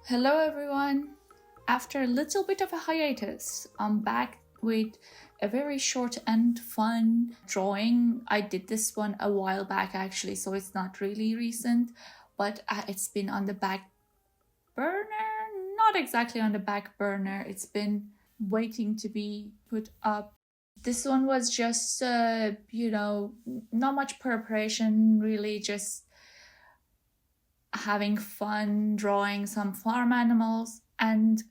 Hello everyone! After a little bit of a hiatus, I'm back with a very short and fun drawing. I did this one a while back actually, so it's not really recent, but it's been on the back burner. Not exactly on the back burner, it's been waiting to be put up. This one was just, not much preparation, really, just having fun drawing some farm animals. And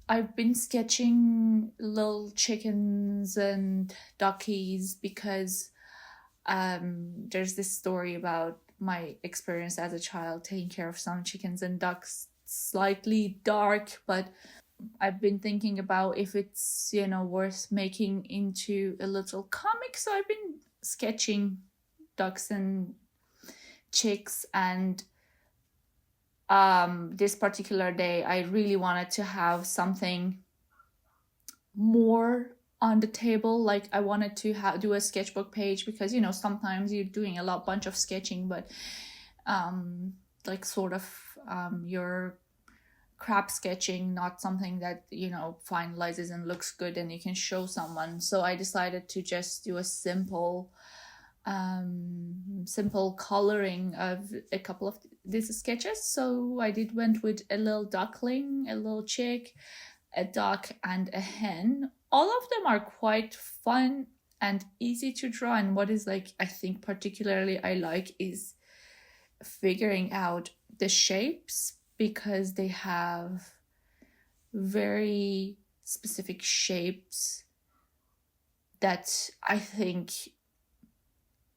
I've been sketching little chickens and duckies because there's this story about my experience as a child taking care of some chickens and ducks. Slightly dark, but I've been thinking about if it's worth making into a little comic. So I've been sketching ducks and chicks, and this particular day I really wanted to have something more on the table. Like I wanted to do a sketchbook page because sometimes you're doing a lot bunch of sketching, but like sort of your crap sketching, not something that finalizes and looks good and you can show someone. So I decided to just do a simple coloring of a couple of these sketches. So I went with a little duckling, a little chick, a duck, and a hen. All of them are quite fun and easy to draw. And what is like, I think particularly I like is figuring out the shapes because they have very specific shapes that I think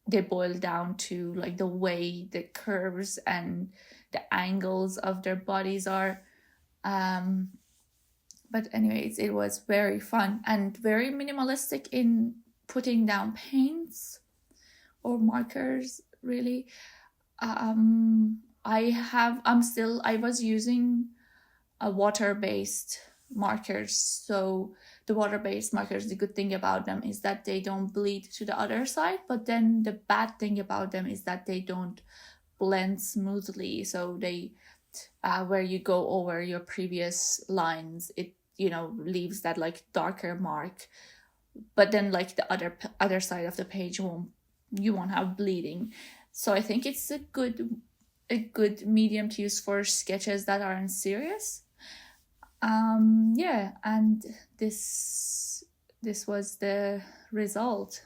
they boil down to like the way the curves and the angles of their bodies are. But anyways, it was very fun and very minimalistic in putting down paints or markers, really. I was using a water-based markers. So the water-based markers, the good thing about them is that they don't bleed to the other side, but then the bad thing about them is that they don't blend smoothly. So they where you go over your previous lines, it leaves that like darker mark, but then like the other side of the page you won't have bleeding. So I think it's a good medium to use for sketches that aren't serious. Yeah, and this was the result.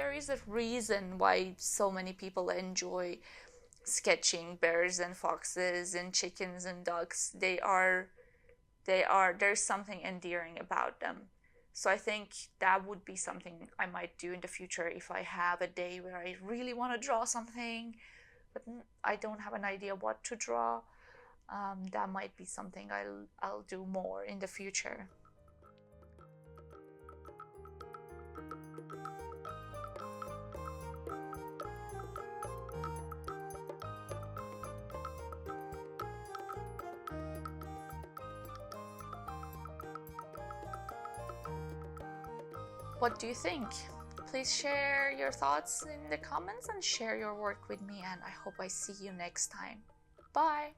there is a reason why so many people enjoy sketching bears and foxes and chickens and ducks. There's something endearing about them. So I think that would be something I might do in the future if I have a day where I really want to draw something, but I don't have an idea what to draw. That might be something I'll do more in the future. What do you think? Please share your thoughts in the comments and share your work with me, and I hope I see you next time. Bye!